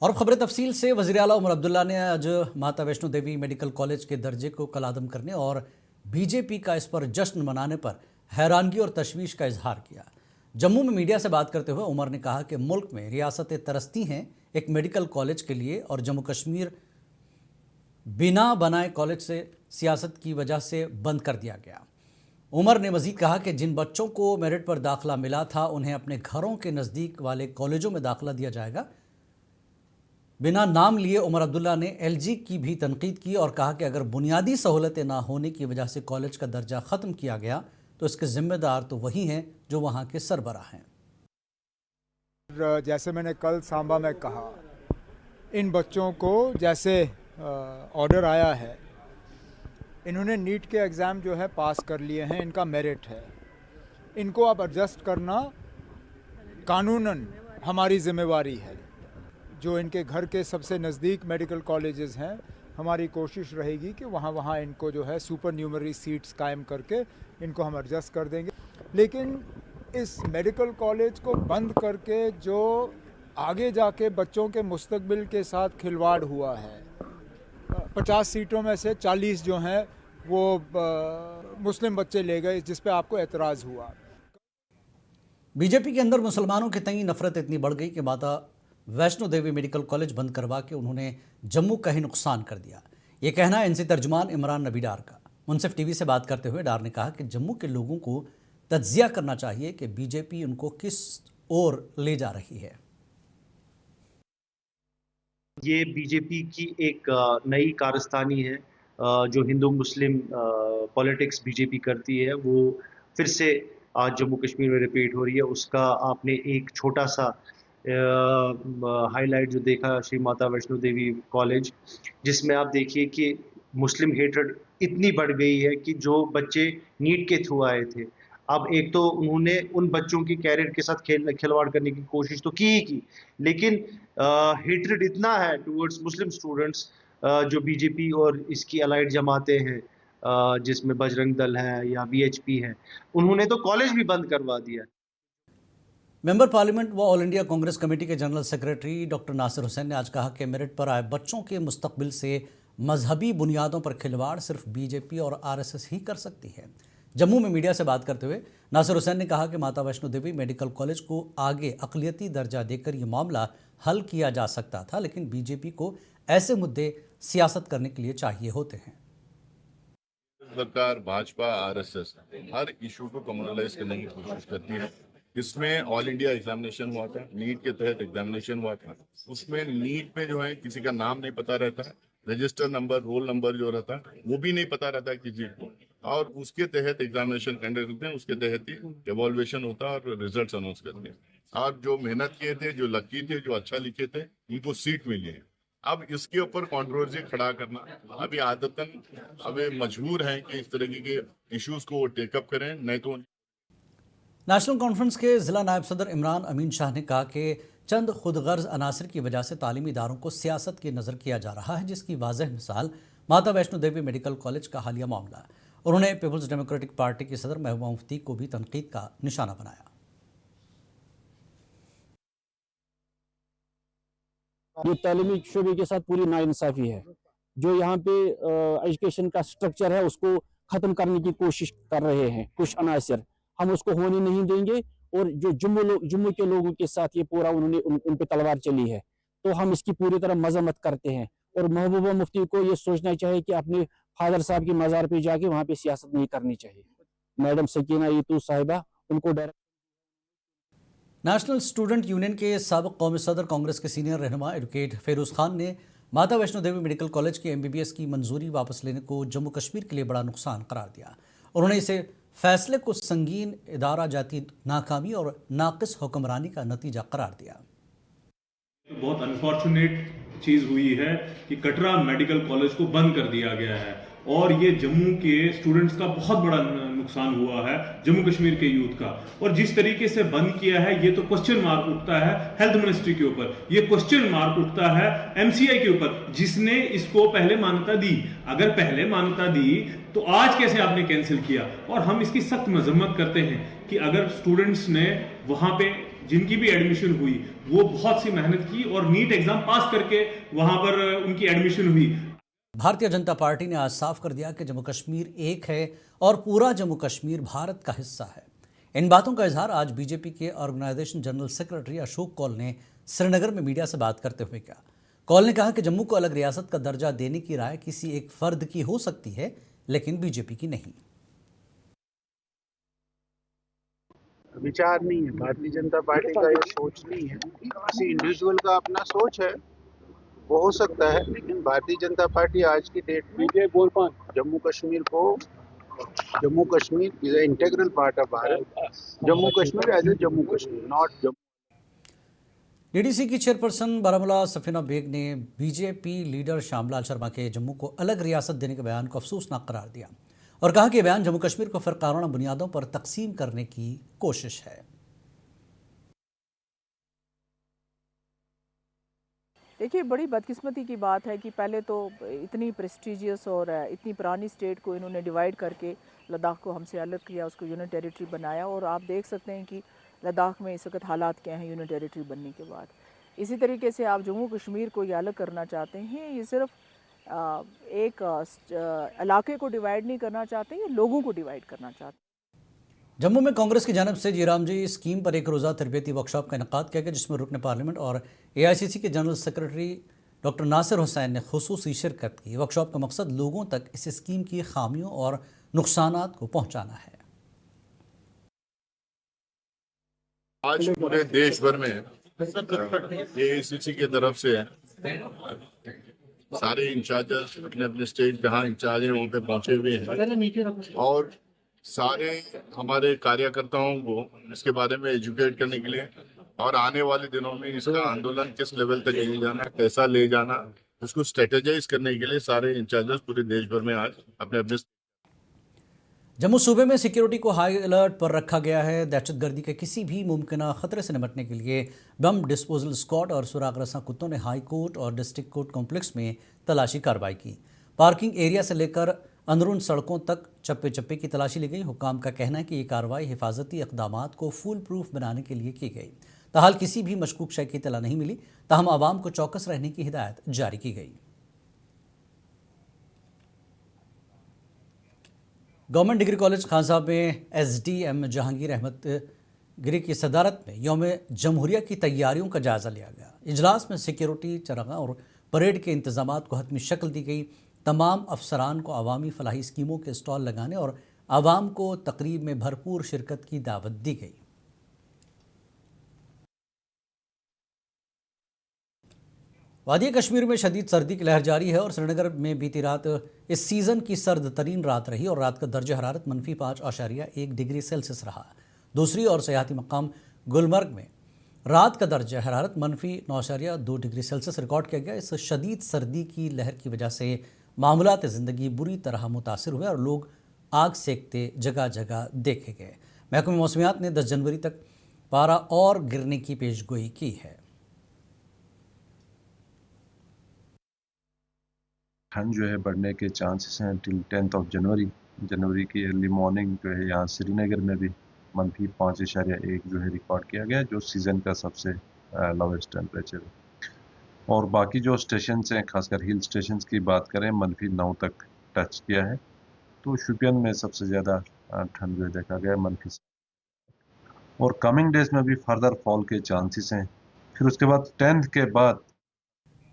और खबर तफसील से वज़ीर आला उमर अब्दुल्ला ने आज माता वैष्णो देवी मेडिकल कॉलेज के दर्जे को कलादम करने और बीजेपी का इस पर जश्न मनाने पर हैरानगी और तशवीश का इजहार किया। जम्मू में मीडिया से बात करते हुए उमर ने कहा कि मुल्क में रियासतें तरसती हैं एक मेडिकल कॉलेज के लिए और जम्मू कश्मीर बिना बनाए कॉलेज से सियासत की वजह से बंद कर दिया गया। उमर ने मजीद कहा कि जिन बच्चों को मेरिट पर दाखिला मिला था उन्हें अपने घरों के नज़दीक वाले कॉलेजों में दाखिला दिया जाएगा। बिना नाम लिए उमर अब्दुल्ला ने एलजी की भी तनकीद की और कहा कि अगर बुनियादी सहूलतें ना होने की वजह से कॉलेज का दर्जा ख़त्म किया गया तो इसके जिम्मेदार तो वही हैं जो वहाँ के सरबराह हैं। जैसे मैंने कल सांबा में कहा, इन बच्चों को जैसे ऑर्डर आया है, इन्होंने नीट के एग्ज़ाम जो है पास कर लिए हैं, इनका मेरिट है, इनको अब एडजस्ट करना कानूनन हमारी जिम्मेवारी है। जो इनके घर के सबसे नज़दीक मेडिकल कॉलेजेस हैं, हमारी कोशिश रहेगी कि वहाँ इनको जो है सुपर न्यूमरी सीट्स कायम करके इनको हम एडजस्ट कर देंगे। लेकिन इस मेडिकल कॉलेज को बंद करके जो आगे जाके बच्चों के मुस्तकबिल के साथ खिलवाड़ हुआ है, 50 सीटों में से 40 जो हैं वो मुस्लिम बच्चे ले गए, जिस पे आपको एतराज़ हुआ। बीजेपी के अंदर मुसलमानों के तई नफरत इतनी बढ़ गई कि माता वैष्णो देवी मेडिकल कॉलेज बंद करवा के उन्होंने जम्मू का ही नुकसान कर दिया। ये कहना एनसी तर्जुमान इमरान नबी डार का। मुनसिफ टीवी से बात करते हुए डार ने कहा कि जम्मू के लोगों को तज्जिया करना चाहिए कि बीजेपी उनको किस ओर ले जा रही है। ये बीजेपी की एक नई कारस्तानी है जो हिंदू मुस्लिम पॉलिटिक्स बीजेपी करती है, वो फिर से आज जम्मू कश्मीर में रिपीट हो रही है। उसका आपने एक छोटा सा हाईलाइट जो देखा श्री माता वैष्णो देवी कॉलेज, जिसमें आप देखिए कि मुस्लिम हेट्रेड इतनी बढ़ गई है कि जो बच्चे नीट के थ्रू आए थे, अब एक तो उन्होंने उन बच्चों की कैरियर के साथ खिलवाड़ करने की कोशिश तो की ही की, लेकिन हेट्रेड इतना है टुवर्ड्स मुस्लिम स्टूडेंट्स जो बीजेपी और इसकी अलाइड जमातें हैं, जिसमें बजरंग दल है या वीएचपी है, उन्होंने तो कॉलेज भी बंद करवा दिया। मेंबर पार्लियामेंट व ऑल इंडिया कांग्रेस कमेटी के general secretary doctor Nasir Hussain ने आज कहा कि मेरिट पर आए बच्चों के मुस्तकबिल से मजहबी बुनियादों पर खिलवाड़ सिर्फ बीजेपी और आरएसएस ही कर सकती है। जम्मू में मीडिया से बात करते हुए नासिर हुसैन ने कहा कि माता वैष्णो देवी मेडिकल कॉलेज को आगे अक़लियती दर्जा देकर ये मामला हल किया जा सकता था, लेकिन बीजेपी को ऐसे मुद्दे सियासत करने के लिए चाहिए होते हैं। सरकार भाजपा आरएसएस हर इशू को कम्युनलाइज करने की कोशिश करती है। इसमें ऑल इंडिया एग्जामिनेशन हुआ था, नीट के तहत एग्जामिनेशन हुआ था, उसमें नीट में जो है किसी का नाम नहीं पता रहता है, रजिस्टर नंबर, रोल नंबर जो रहता है वो भी नहीं पता रहता है किसी को, और उसके तहत एग्जामिनेशन कंडक्ट करते हैं, उसके तहत ही एवॉल्यूशन होता है और रिजल्ट अनाउंस करते हैं। और जो मेहनत किए थे, जो लकी थे, जो अच्छा लिखे थे, उनको सीट मिली है। अब इसके ऊपर कंट्रोवर्सी खड़ा करना अभी आदतन अभी मजबूर है कि इस तरह के इश्यूज को टेकअप करें, नहीं तो। नेशनल कॉन्फ्रेंस के ज़िला नायब सदर इमरान अमीन शाह ने कहा कि चंद खुदगर्ज अनासर की वजह से तालीमी इदारों को सियासत की नज़र किया जा रहा है, जिसकी वाज़ेह मिसाल माता वैष्णो देवी मेडिकल कॉलेज का हालिया मामला। उन्होंने पीपल्स डेमोक्रेटिक पार्टी के सदर महबूबा मुफ्ती को भी तनकीद का निशाना बनाया। ये तालीमी शोबे के साथ पूरी नाइंसाफ़ी है। जो यहाँ पे एजुकेशन का स्ट्रक्चर है उसको ख़त्म करने की कोशिश कर रहे हैं कुछ अनासर, हम उसको होने नहीं देंगे। और जो जम्मू के लोगों के साथ ये पूरा उन्होंने उन पे तलवार चली है, तो हम इसकी पूरी तरह मजम्मत करते हैं। और महबूबा मुफ्ती को ये सोचना चाहिए कि अपने फादर साहब की मज़ार पे जाके वहाँ पे सियासत नहीं करनी चाहिए। मैडम सकीना ईतू साहिबा उनको डायरेक्ट। नेशनल स्टूडेंट यूनियन के साबिक़ कौमी सदर कांग्रेस के सीनियर रहनुमा एडवोकेट फेरोज़ खान ने माता वैष्णो देवी मेडिकल कॉलेज की MBBS की मंजूरी वापस लेने को जम्मू कश्मीर के लिए बड़ा नुकसान करार दिया। उन्होंने इसे फैसले को संगीन इदारा जाती नाकामी और नाक़िस हुक्मरानी का नतीजा करार दिया। तो बहुत अनफॉर्चुनेट चीज़ हुई है कि कटरा मेडिकल कॉलेज को बंद कर दिया गया है और ये जम्मू के स्टूडेंट्स का बहुत बड़ा नुकसान हुआ है, जम्मू कश्मीर के यूथ का। और जिस तरीके से बंद किया है, ये तो क्वेश्चन मार्क उठता है हेल्थ मिनिस्ट्री के ऊपर, ये क्वेश्चन मार्क उठता है MCI के ऊपर जिसने इसको पहले मान्यता दी। अगर पहले मान्यता दी तो आज कैसे आपने कैंसिल किया? और हम इसकी सख्त मजम्मत करते हैं कि अगर स्टूडेंट्स ने वहां पे जिनकी भी एडमिशन हुई वो बहुत सी मेहनत की और नीट एग्जाम पास करके वहां पर उनकी एडमिशन हुई। भारतीय जनता पार्टी ने आज साफ कर दिया कि जम्मू कश्मीर एक है और पूरा जम्मू कश्मीर भारत का हिस्सा है। इन बातों का इजहार आज बीजेपी के organisation general secretary Ashok Kaul ने श्रीनगर में मीडिया से बात करते हुए कहा। कौल ने कहा कि जम्मू को अलग रियासत का दर्जा देने की राय किसी एक फर्द की हो सकती है, लेकिन बीजेपी की नहीं। विचार नहीं है, भारतीय जनता पार्टी का ये सोच नहीं है, किसी इंडिविजुअल का अपना सोच है, वो हो सकता है, लेकिन भारतीय जनता पार्टी आज की डेट में Jammu Kashmir is a integral part of Bharat. Jammu Kashmir as a Jammu Kashmir, not Jammu. DDC की चेयरपर्सन बारामूला सफीना बेग ने बीजेपी लीडर श्यामलाल शर्मा के जम्मू को अलग रियासत देने के बयान को अफसोसनाक करार दिया और कहा कि यह बयान जम्मू कश्मीर को फिरकावाना बुनियादों पर तकसीम करने की कोशिश है। देखिए, बड़ी बदकिस्मती की बात है कि पहले तो इतनी प्रेस्टिजियस और इतनी पुरानी स्टेट को इन्होंने डिवाइड करके लद्दाख को हमसे अलग किया, उसको यूनियन टेरिटरी बनाया। और आप देख सकते हैं कि लद्दाख में इस वक्त हालात क्या हैं यूनियन टेरिटरी बनने के बाद। इसी तरीके से आप जम्मू कश्मीर को ये अलग करना चाहते हैं। ये सिर्फ एक इलाके को डिवाइड नहीं करना चाहते, ये लोगों को डिवाइड करना चाहते हैं। जम्मू में कांग्रेस की जानब से जीराम जी स्कीम पर एक रोज़ा तरबियती वर्कशॉप का इनेकाद किया गया, जिसमें रुकन पार्लियामेंट और AICC के general secretary doctor Nasir Hussain ने खुसूसी शिरकत की। वर्कशॉप का मकसद लोगों तक इस स्कीम की खामियों और नुकसानात को पहुँचाना है। आज पूरे देश भर में AICC की तरफ से सारे इंचार्जेस अपने अपने स्टेट जहाँ इंचार्ज हैं वहाँ पे पहुंचे हुए हैं और सारे हमारे कार्यकर्ताओं को इसके बारे में एजुकेट करने के लिए और आने वाले दिनों में इसका आंदोलन किस लेवल तक ले जाना, कैसा ले जाना, उसको स्ट्रेटेजाइज करने के लिए सारे इंचार्जेस पूरे देश भर में आज अपने अपने। जम्मू सूबे में सिक्योरिटी को हाई अलर्ट पर रखा गया है। दहशतगर्दी के किसी भी मुमकिन खतरे से निपटने के लिए बम डिस्पोजल स्क्वाड और सुराग रसा कुत्तों ने हाई कोर्ट और डिस्ट्रिक्ट कोर्ट कॉम्प्लेक्स में तलाशी कार्रवाई की। पार्किंग एरिया से लेकर अंदरून सड़कों तक चप्पे चप्पे की तलाशी ली गई। हुकाम का कहना है कि ये कार्रवाई हिफाजती इक़दामात को फुल प्रूफ बनाने के लिए की गई। ताहाल किसी भी मशकूक शय की इत्तला नहीं मिली, ताहम आवाम को चौकस रहने की हिदायत जारी की गई। गवर्नमेंट डिग्री कॉलेज खान साहब में SDM जहांगीर अहमद गिरी की सदारत में यौम जमहूरिया की तैयारियों का जायज़ा लिया गया। इजलास में सिक्योरिटी, चरागाह और परेड के इंतजामात को हतमी शक्ल दी गई। तमाम अफसरान को अवामी फलाही स्कीमों के स्टॉल लगाने और आवाम को तकरीब में भरपूर शिरकत की दावत दी गई। वादी कश्मीर में शदीद सर्दी की लहर जारी है और श्रीनगर में बीती रात इस सीज़न की सर्द तरीन रात रही और रात का दर्जा हरारत -5.1 डिग्री सेल्सियस रहा। दूसरी और सयाहती मकाम गुलमर्ग में रात का दर्जा हरारत -9.2 डिग्री सेल्सियस रिकॉर्ड किया गया। इस शदीद सर्दी की लहर की वजह से मामूलात ज़िंदगी बुरी तरह मुतासिर हुए और लोग आग सेकते जगह जगह देखे गए। महकमा मौसमियात ने 10 जनवरी तक पारा और गिरने की पेशगोई की है। ठंड जो है बढ़ने के चांसेस हैं टिल 10 जनवरी की अर्ली मॉर्निंग जो है यहाँ श्रीनगर में भी -5.1 जो है रिकॉर्ड किया गया, जो सीज़न का सबसे लोवेस्ट टेम्परेचर है। और बाकी जो स्टेशन हैं, खासकर हिल स्टेशन की बात करें, -9 तक टच किया है। तो शुपियन में सबसे ज़्यादा ठंड जो देखा गया -7। और कमिंग डेज में भी फर्दर फॉल के चांसेस हैं। फिर उसके बाद 10th के बाद